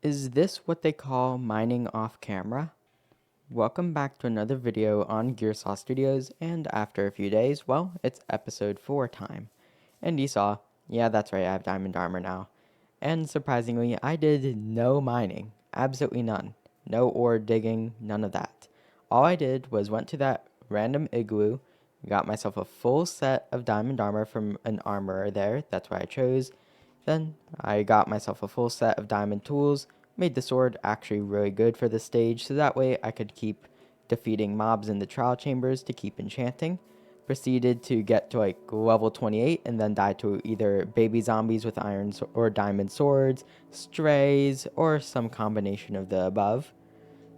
Is this what they call mining off camera? Welcome back to another video on Gearsaw Studios, and after a few days, well, it's episode 4 time. And you saw, yeah, that's right, I have diamond armor now. And surprisingly, I did no mining. Absolutely none. No ore digging, none of that. All I did was went to that random igloo, got myself a full set of diamond armor from an armorer there, that's what I chose. Then I got myself a full set of diamond tools, made the sword actually really good for this stage, so that way I could keep defeating mobs in the trial chambers to keep enchanting. Proceeded to get to like level 28 and then die to either baby zombies with iron or diamond swords, strays, or some combination of the above.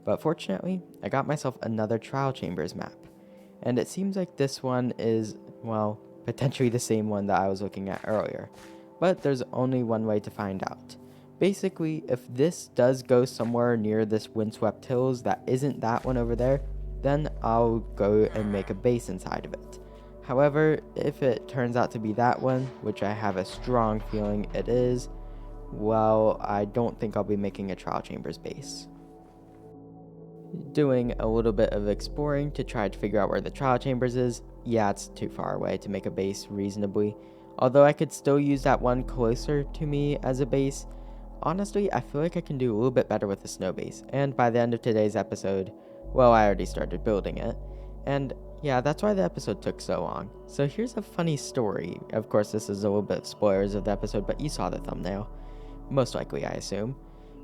But fortunately, I got myself another trial chambers map. And it seems like this one is, well, potentially the same one that I was looking at earlier. But there's only one way to find out. Basically, if this does go somewhere near this windswept hills that isn't that one over there, then I'll go and make a base inside of it. However, if it turns out to be that one, which I have a strong feeling it is, well, I don't think I'll be making a trial chambers base. Doing a little bit of exploring to try to figure out where the trial chambers is. Yeah, it's too far away to make a base reasonably. Although I could still use that one closer to me as a base, honestly, I feel like I can do a little bit better with the snow base. And by the end of today's episode, well, I already started building it. And yeah, that's why the episode took so long. So here's a funny story. Of course, this is a little bit of spoilers of the episode, but you saw the thumbnail. Most likely, I assume.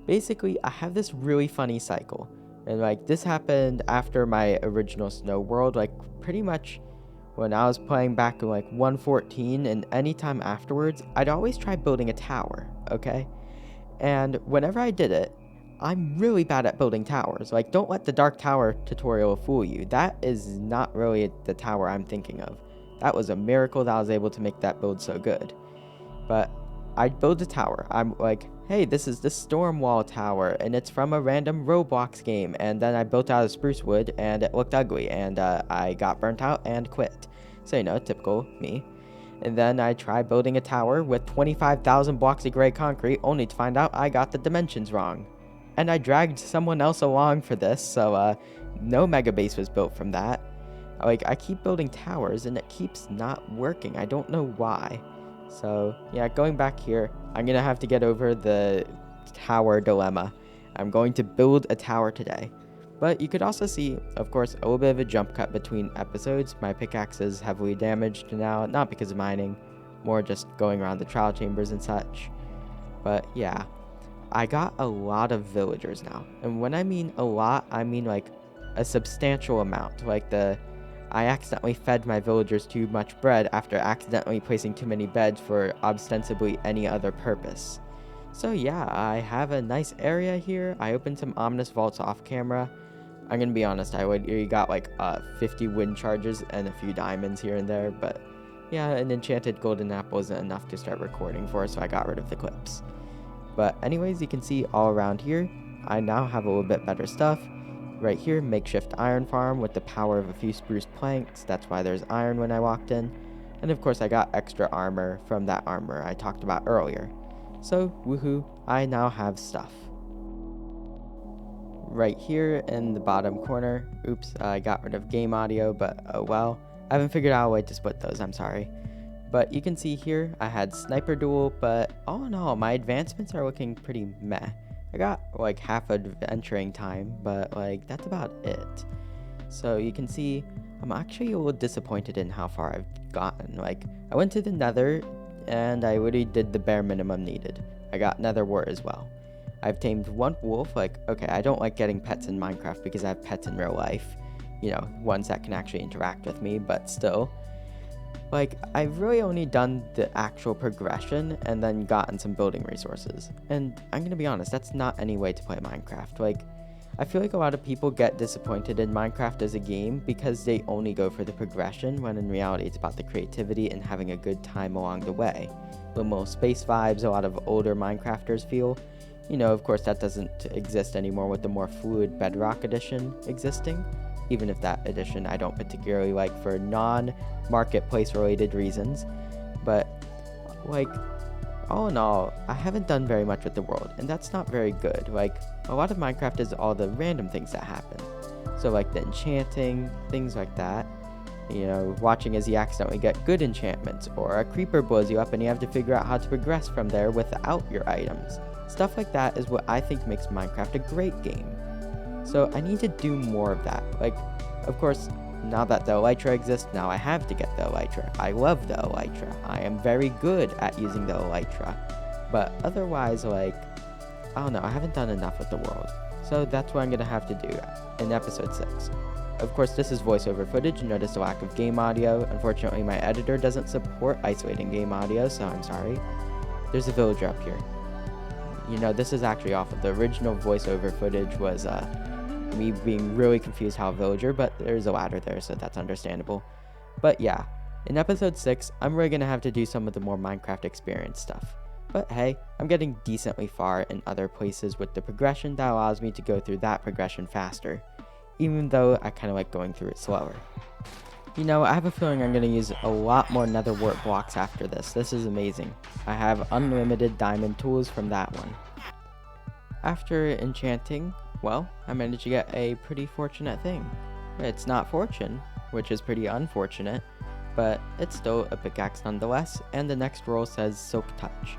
Basically, I have this really funny cycle. And like this happened after my original snow world, like pretty much when I was playing back in like 114, and anytime afterwards, I'd always try building a tower, okay? And whenever I did it, I'm really bad at building towers. Like, don't let the Dark Tower tutorial fool you. That is not really the tower I'm thinking of. That was a miracle that I was able to make that build so good. But I'd build a tower. I'm like, hey, this is the Storm Wall Tower, and it's from a random Roblox game. And then I built out of spruce wood, and it looked ugly, and I got burnt out and quit. So, you know, typical me. And then I tried building a tower with 25,000 blocks of gray concrete, only to find out I got the dimensions wrong. And I dragged someone else along for this, so no mega base was built from that. Like, I keep building towers, and it keeps not working. I don't know why. So, yeah, going back here, I'm going to have to get over the tower dilemma. I'm going to build a tower today. But you could also see, of course, a little bit of a jump cut between episodes. My pickaxe is heavily damaged now, not because of mining, more just going around the trial chambers and such. But yeah, I got a lot of villagers now. And when I mean a lot, I mean like a substantial amount. Like I accidentally fed my villagers too much bread after accidentally placing too many beds for ostensibly any other purpose. So yeah, I have a nice area here. I opened some ominous vaults off camera. I'm gonna be honest, I already got like 50 wind charges and a few diamonds here and there, but yeah, an enchanted golden apple isn't enough to start recording for, so I got rid of the clips. But anyways, you can see all around here, I now have a little bit better stuff. Right here, makeshift iron farm with the power of a few spruce planks. That's why there's iron when I walked in. And of course, I got extra armor from that armor I talked about earlier. So, woohoo, I now have stuff. Right here in the bottom corner, oops, I got rid of game audio, but oh well. I haven't figured out a way to split those, I'm sorry. But you can see here, I had sniper duel, but all in all, my advancements are looking pretty meh. I got like half adventuring time, but like that's about it. So you can see I'm actually a little disappointed in how far I've gotten. Like I went to the nether and I already did the bare minimum needed. I got nether wart as well. I've tamed one wolf. Like, okay, I don't like getting pets in Minecraft because I have pets in real life. You know, ones that can actually interact with me, but still. Like, I've really only done the actual progression and then gotten some building resources. And I'm gonna be honest, that's not any way to play Minecraft. Like, I feel like a lot of people get disappointed in Minecraft as a game because they only go for the progression, when in reality it's about the creativity and having a good time along the way. Little space vibes a lot of older Minecrafters feel. You know, of course, that doesn't exist anymore with the more fluid Bedrock edition existing. Even if that edition I don't particularly like for non-marketplace related reasons. But, like, all in all, I haven't done very much with the world, and that's not very good. Like, a lot of Minecraft is all the random things that happen. So like the enchanting, things like that. You know, watching as you accidentally get good enchantments, or a creeper blows you up and you have to figure out how to progress from there without your items. Stuff like that is what I think makes Minecraft a great game. So I need to do more of that. Like, of course, now that the elytra exists, now I have to get the elytra. I love the elytra. I am very good at using the elytra. But otherwise, like, I don't know, I haven't done enough with the world. So that's what I'm going to have to do in episode 6. Of course, this is voiceover footage. Notice the lack of game audio. Unfortunately, my editor doesn't support isolating game audio, so I'm sorry. There's a villager up here. You know, this is actually awful. The original voiceover footage was me being really confused how a villager, but there's a ladder there, so that's understandable. But yeah, in episode 6, I'm really going to have to do some of the more Minecraft experience stuff. But hey, I'm getting decently far in other places with the progression that allows me to go through that progression faster, even though I kind of like going through it slower. You know, I have a feeling I'm going to use a lot more nether wart blocks after this. This is amazing. I have unlimited diamond tools from that one. After enchanting, well, I managed to get a pretty fortunate thing. It's not fortune, which is pretty unfortunate, but it's still a pickaxe nonetheless, and the next roll says Silk Touch.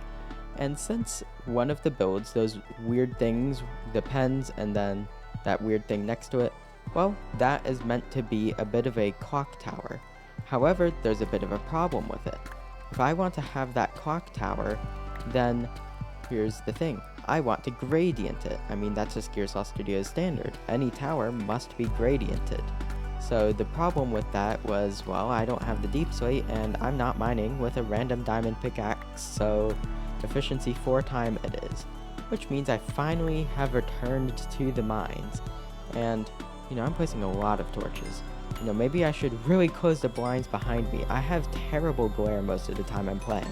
And since one of the builds, those weird things, the pens, and then that weird thing next to it, well, that is meant to be a bit of a clock tower. However, there's a bit of a problem with it. If I want to have that clock tower, then here's the thing. I want to gradient it. I mean, that's just Gearsaw Studio's standard. Any tower must be gradiented. So the problem with that was, well, I don't have the deep slate, and I'm not mining with a random diamond pickaxe, so efficiency 4 time it is. Which means I finally have returned to the mines. And, you know, I'm placing a lot of torches. You know, maybe I should really close the blinds behind me. I have terrible glare most of the time I'm playing.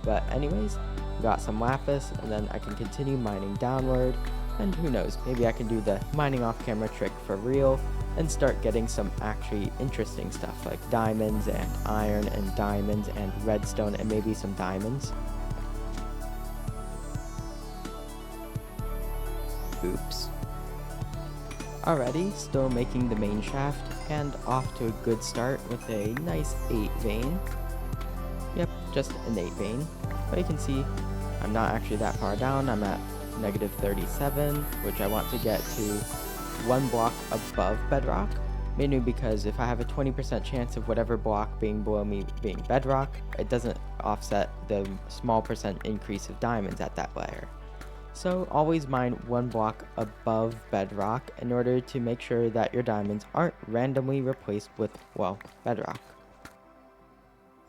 But anyways, got some lapis, and then I can continue mining downward, and who knows, maybe I can do the mining off camera trick for real, and start getting some actually interesting stuff like diamonds and iron and diamonds and redstone and maybe some diamonds. Oops. Alrighty, still making the main shaft, and off to a good start with a nice 8 vein. Yep, just an 8 vein. But you can see, I'm not actually that far down. I'm at negative 37, which I want to get to 1 block above bedrock. Mainly because if I have a 20% chance of whatever block being below me being bedrock, it doesn't offset the small percent increase of diamonds at that layer. So always mine 1 block above bedrock in order to make sure that your diamonds aren't randomly replaced with, well, bedrock.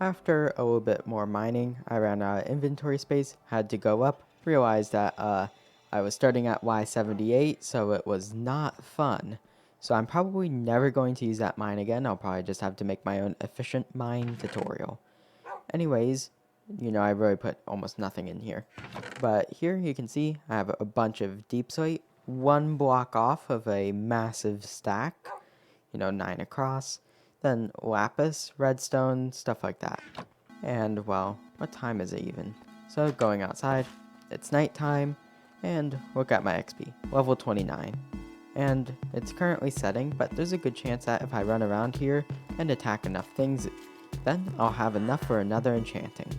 After a little bit more mining, I ran out of inventory space, had to go up, realized that I was starting at Y78, so it was not fun. So I'm probably never going to use that mine again. I'll probably just have to make my own efficient mine tutorial. Anyways, you know, I really put almost nothing in here. But here you can see I have a bunch of deep slate, 1 block off of a massive stack, you know, 9 across, then lapis, redstone, stuff like that. And, well, what time is it even? So going outside, it's nighttime, and look at my XP, level 29. And it's currently setting, but there's a good chance that if I run around here and attack enough things, then I'll have enough for another enchanting.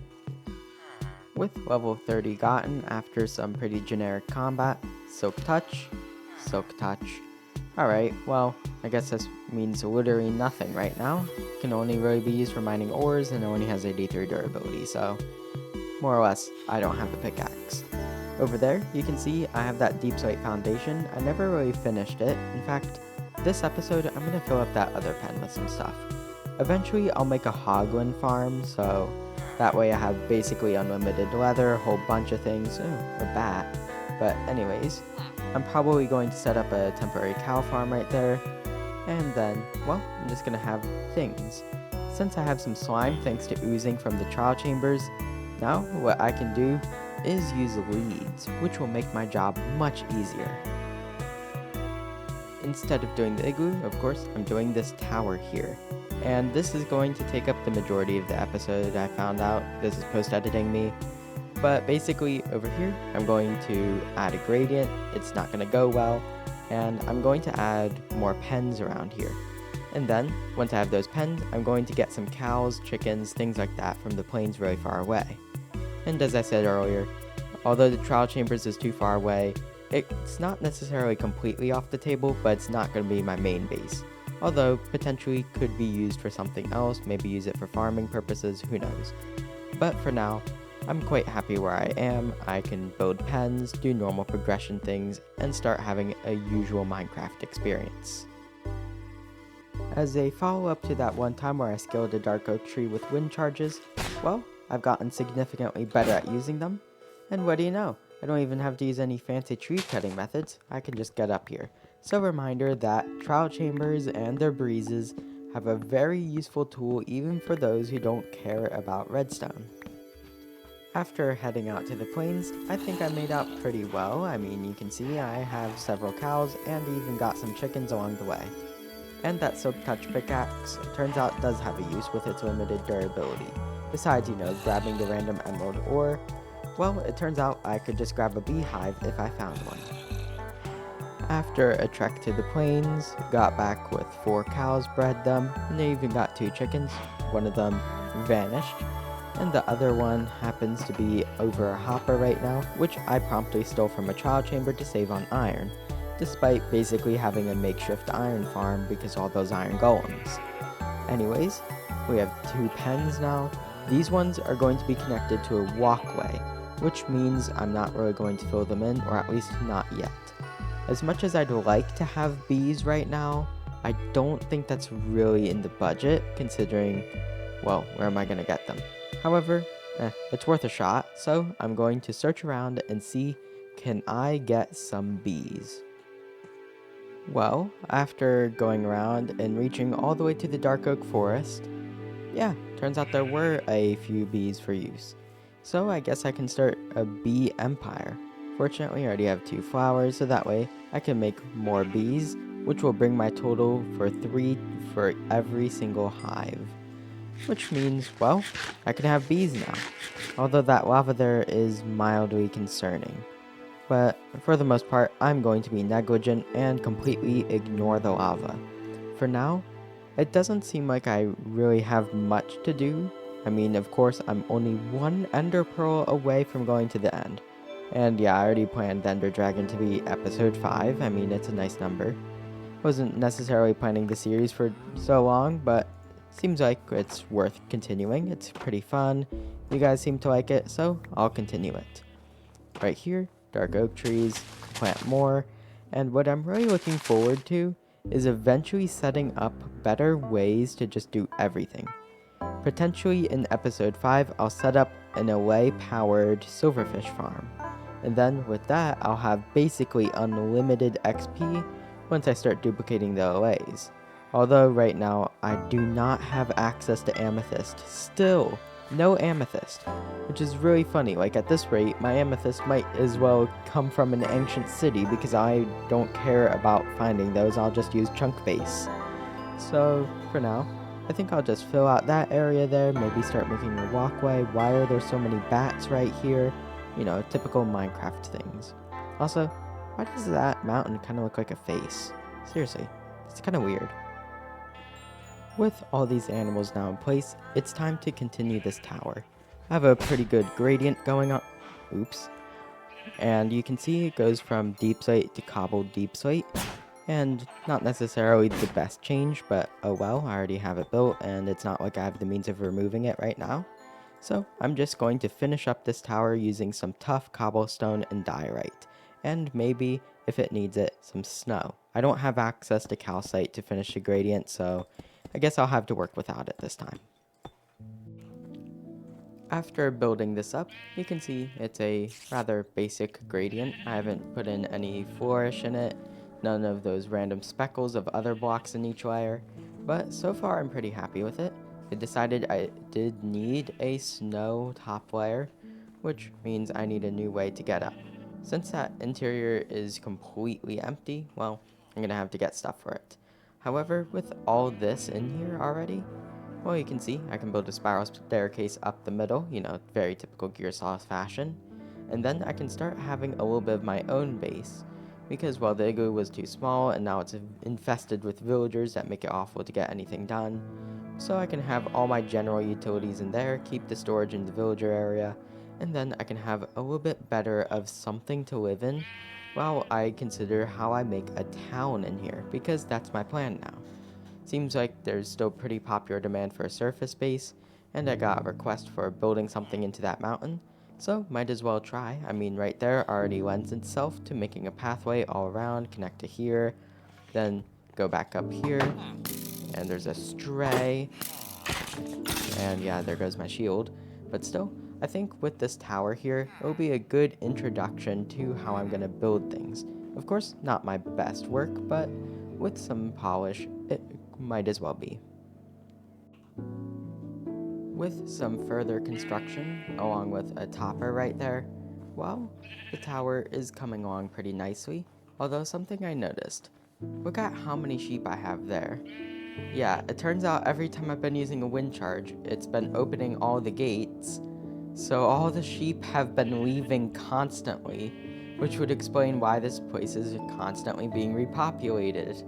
With level 30 gotten after some pretty generic combat, Silk Touch, Silk Touch. Alright, well, I guess this means literally nothing right now. Can only really be used for mining ores and only has 83 durability, so more or less, I don't have a pickaxe. Over there, you can see I have that deep slate foundation. I never really finished it. In fact, this episode, I'm going to fill up that other pen with some stuff. Eventually, I'll make a hoglin farm, so that way I have basically unlimited leather, a whole bunch of things. Ooh, a bat. But anyways, I'm probably going to set up a temporary cow farm right there. And then, well, I'm just going to have things. Since I have some slime thanks to oozing from the trial chambers, now what I can do is use leads, which will make my job much easier. Instead of doing the igloo, of course, I'm doing this tower here. And this is going to take up the majority of the episode, I found out. This is post-editing me. But basically over here, I'm going to add a gradient. It's not going to go well. And I'm going to add more pens around here. And then, once I have those pens, I'm going to get some cows, chickens, things like that from the plains really far away. And as I said earlier, although the trial chambers is too far away, it's not necessarily completely off the table, but it's not going to be my main base. Although, potentially could be used for something else, maybe use it for farming purposes, who knows. But for now, I'm quite happy where I am. I can build pens, do normal progression things, and start having a usual Minecraft experience. As a follow-up to that one time where I scaled a dark oak tree with wind charges, well, I've gotten significantly better at using them. And what do you know? I don't even have to use any fancy tree cutting methods. I can just get up here. So reminder that trial chambers and their breezes have a very useful tool even for those who don't care about redstone. After heading out to the plains, I think I made out pretty well. I mean, you can see I have several cows and even got some chickens along the way. And that silk touch pickaxe, turns out does have a use with its limited durability. Besides, grabbing the random emerald ore, well, it turns out I could just grab a beehive if I found one. After a trek to the plains, got back with 4 cows, bred them, and I even got 2 chickens. One of them vanished, and the other one happens to be over a hopper right now, which I promptly stole from a trial chamber to save on iron, despite basically having a makeshift iron farm because all those iron golems. Anyways, we have 2 pens now. These ones are going to be connected to a walkway, which means I'm not really going to fill them in, or at least not yet. As much as I'd like to have bees right now, I don't think that's really in the budget, considering, well, where am I going to get them? However, it's worth a shot, so I'm going to search around and see, can I get some bees? Well, after going around and reaching all the way to the dark oak forest, yeah, turns out there were a few bees for use. So I guess I can start a bee empire. Fortunately, I already have 2 flowers, so that way I can make more bees, which will bring my total for 3 for every single hive. Which means, well, I can have bees now. Although that lava there is mildly concerning. But for the most part, I'm going to be negligent and completely ignore the lava. For now, it doesn't seem like I really have much to do. I mean, of course, I'm only 1 ender pearl away from going to the end. And yeah, I already planned the Ender Dragon to be episode 5. I mean, it's a nice number. Wasn't necessarily planning the series for so long, but seems like it's worth continuing. It's pretty fun. You guys seem to like it, so I'll continue it. Right here, dark oak trees, plant more, and what I'm really looking forward to is eventually setting up better ways to just do everything. Potentially in episode 5, I'll set up an Allay-powered silverfish farm. And then with that, I'll have basically unlimited XP once I start duplicating the Allays. Although right now, I do not have access to amethyst. Still, no amethyst. Which is really funny, like at this rate, my amethyst might as well come from an ancient city because I don't care about finding those, I'll just use chunk base. So, for now, I think I'll just fill out that area there, maybe start making a walkway. Why are there so many bats right here? Typical Minecraft things. Also, why does that mountain kind of look like a face? Seriously, it's kind of weird. With all these animals now in place, it's time to continue this tower. I have a pretty good gradient going on. Oops. And you can see it goes from deep slate to cobbled deep slate. And not necessarily the best change, but oh well, I already have it built and it's not like I have the means of removing it right now. So I'm just going to finish up this tower using some tough cobblestone and diorite. And maybe, if it needs it, some snow. I don't have access to calcite to finish the gradient, so I guess I'll have to work without it this time. After building this up, you can see it's a rather basic gradient. I haven't put in any flourish in it, none of those random speckles of other blocks in each layer, but so far I'm pretty happy with it. I decided I did need a snow top layer, which means I need a new way to get up. Since that interior is completely empty, well, I'm gonna have to get stuff for it. However, with all this in here already, Well, you can see I can build a spiral staircase up the middle, very typical Gearsaw fashion. And then I can start having a little bit of my own base. Because, well, the igloo was too small and now it's infested with villagers that make it awful to get anything done. So I can have all my general utilities in there, keep the storage in the villager area, and then I can have a little bit better of something to live in while I consider how I make a town in here, because that's my plan now. Seems like there's still pretty popular demand for a surface base, and I got a request for building something into that mountain, so might as well try. I mean, right there already lends itself to making a pathway all around, connect to here, then go back up here, and there's a stray, and yeah, there goes my shield. But still, I think with this tower here, it'll be a good introduction to how I'm gonna build things. Of course, not my best work, but with some polish, it might as well be. With some further construction, along with a topper right there, well, the tower is coming along pretty nicely, although something I noticed. Look at how many sheep I have there. Yeah, it turns out every time I've been using a wind charge, it's been opening all the gates, so all the sheep have been leaving constantly, which would explain why this place is constantly being repopulated.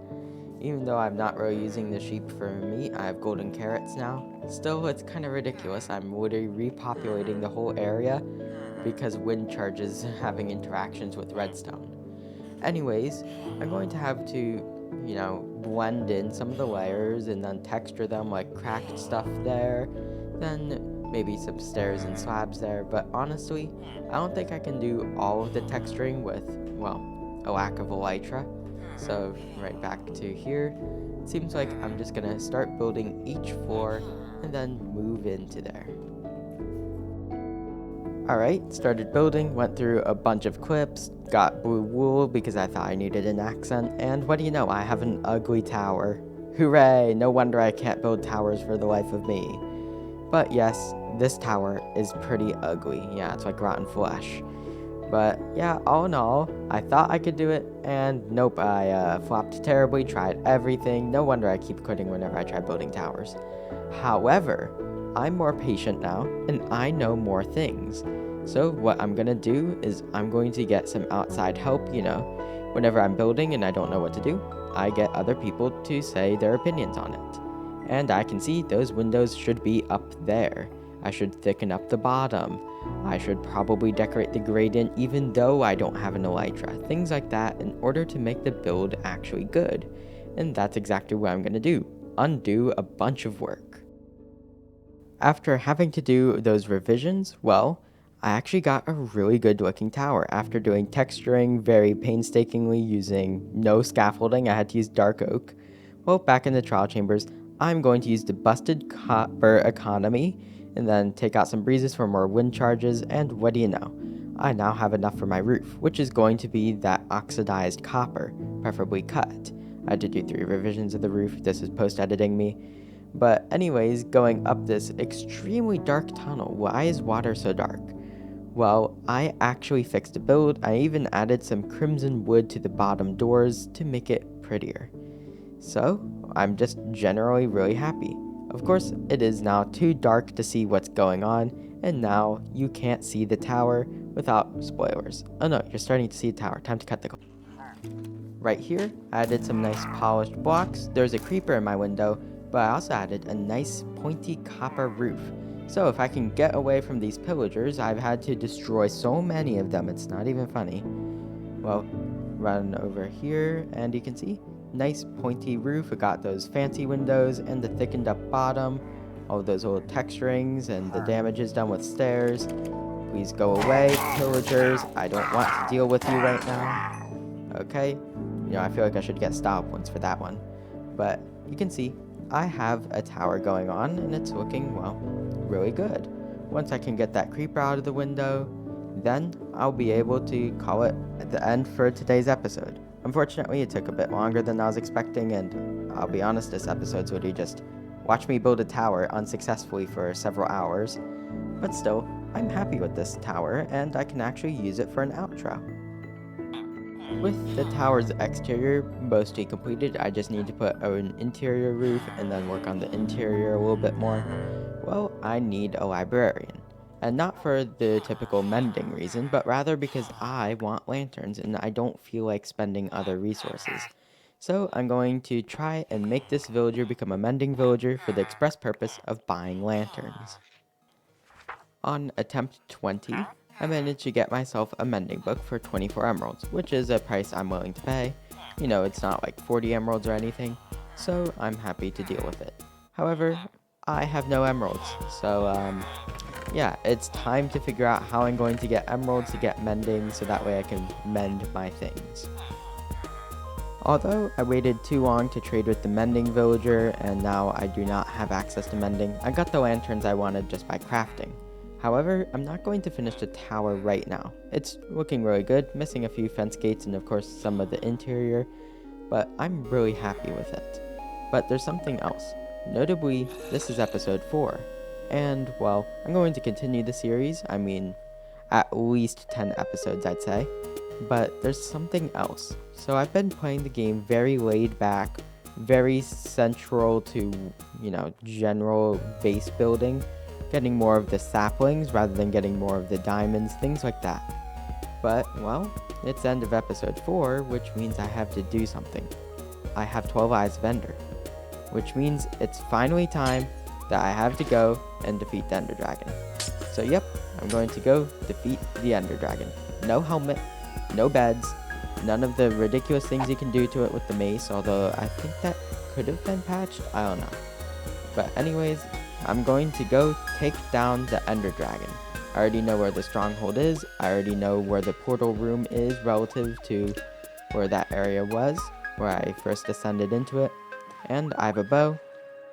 Even though I'm not really using the sheep for meat, I have golden carrots now. Still, it's kind of ridiculous. I'm literally repopulating the whole area because wind charges having interactions with redstone. Anyways, I'm going to have to, blend in some of the layers and then texture them, like cracked stuff there, then maybe some stairs and slabs there, but honestly, I don't think I can do all of the texturing with, well, a lack of elytra. So right back to here, it seems like I'm just gonna start building each floor and then move into there. Alright, started building, went through a bunch of clips, got blue wool because I thought I needed an accent, and what do you know, I have an ugly tower. Hooray, no wonder I can't build towers for the life of me. But yes, this tower is pretty ugly. Yeah, it's like rotten flesh. But yeah, all in all, I thought I could do it, and nope, I flopped terribly, tried everything. No wonder I keep quitting whenever I try building towers. However, I'm more patient now, and I know more things. So what I'm gonna do is I'm going to get some outside help, whenever I'm building and I don't know what to do, I get other people to say their opinions on it. And I can see those windows should be up there. I should thicken up the bottom. I should probably decorate the gradient even though I don't have an elytra. Things like that in order to make the build actually good. And that's exactly what I'm gonna do. Undo a bunch of work. After having to do those revisions, well, I actually got a really good looking tower. After doing texturing very painstakingly using no scaffolding, I had to use dark oak. Well, back in the trial chambers, I'm going to use the busted copper economy and then take out some breezes for more wind charges, and what do you know? I now have enough for my roof, which is going to be that oxidized copper, preferably cut. I had to do 3 revisions of the roof. This is post-editing me. But anyways, going up this extremely dark tunnel, why is water so dark? Well, I actually fixed a build. I even added some crimson wood to the bottom doors to make it prettier. So, I'm just generally really happy. Of course, it is now too dark to see what's going on, and now you can't see the tower without spoilers. Oh no, you're starting to see the tower. Time to cut the cord. Right here, I added some nice polished blocks. There's a creeper in my window, but I also added a nice pointy copper roof. So if I can get away from these pillagers, I've had to destroy so many of them, it's not even funny. Well, run over here, and you can see, nice pointy roof. We got those fancy windows and the thickened up bottom, all those little texturings and the damages done with stairs. Please go away, pillagers. I don't want to deal with you right now. Okay, I feel like I should get style points for that one. But you can see, I have a tower going on, and it's looking, well, really good. Once I can get that creeper out of the window, then I'll be able to call it at the end for today's episode. Unfortunately, it took a bit longer than I was expecting, and I'll be honest, this episode's would you just watch me build a tower unsuccessfully for several hours. But still, I'm happy with this tower, and I can actually use it for an outro. With the tower's exterior mostly completed, I just need to put an interior roof and then work on the interior a little bit more. Well, I need a librarian. And not for the typical mending reason, but rather because I want lanterns and I don't feel like spending other resources. So I'm going to try and make this villager become a mending villager for the express purpose of buying lanterns. On attempt 20, I managed to get myself a mending book for 24 emeralds, which is a price I'm willing to pay. You know, it's not like 40 emeralds or anything, so I'm happy to deal with it. However, I have no emeralds, so yeah, it's time to figure out how I'm going to get emeralds to get mending so that way I can mend my things. Although I waited too long to trade with the mending villager and now I do not have access to mending, I got the lanterns I wanted just by crafting. However, I'm not going to finish the tower right now. It's looking really good, missing a few fence gates and of course some of the interior, but I'm really happy with it. But there's something else. Notably, this is episode 4. And, well, I'm going to continue the series. I mean, at least 10 episodes, I'd say. But there's something else. So I've been playing the game very laid back, very central to, general base building, getting more of the saplings rather than getting more of the diamonds, things like that. But, well, it's the end of episode 4, which means I have to do something. I have 12 Eyes of Ender, which means it's finally time that I have to go and defeat the Ender Dragon. So yep, I'm going to go defeat the Ender Dragon. No helmet, no beds, none of the ridiculous things you can do to it with the mace, although I think that could have been patched, I don't know. But anyways, I'm going to go take down the Ender Dragon. I already know where the stronghold is, I already know where the portal room is relative to where that area was, where I first descended into it, and I have a bow,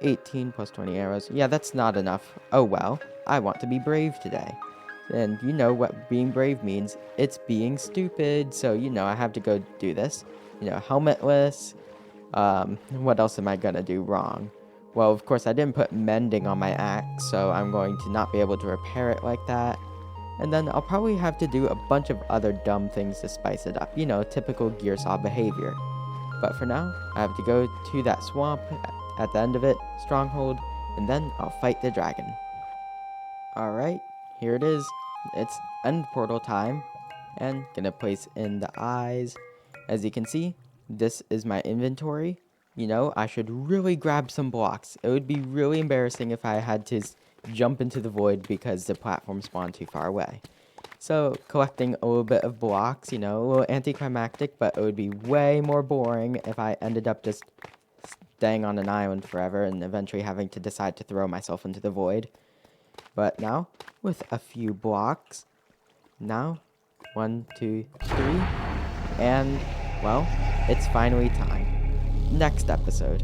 18 plus 20 arrows. Yeah, that's not enough. Oh well, I want to be brave today. And you know what being brave means. It's being stupid, so I have to go do this. Helmetless. What else am I gonna do wrong? Well, of course, I didn't put mending on my axe, so I'm going to not be able to repair it like that. And then I'll probably have to do a bunch of other dumb things to spice it up. Typical Gearsaw behavior. But for now, I have to go to that swamp at the end of it, stronghold, and then I'll fight the dragon. Alright, here it is. It's end portal time, and gonna place in the eyes. As you can see, this is my inventory. I should really grab some blocks. It would be really embarrassing if I had to jump into the void because the platform spawned too far away. So, collecting a little bit of blocks, a little anticlimactic, but it would be way more boring if I ended up just staying on an island forever and eventually having to decide to throw myself into the void. But now, with a few blocks, now, 1, 2, 3, and, well, it's finally time. Next episode.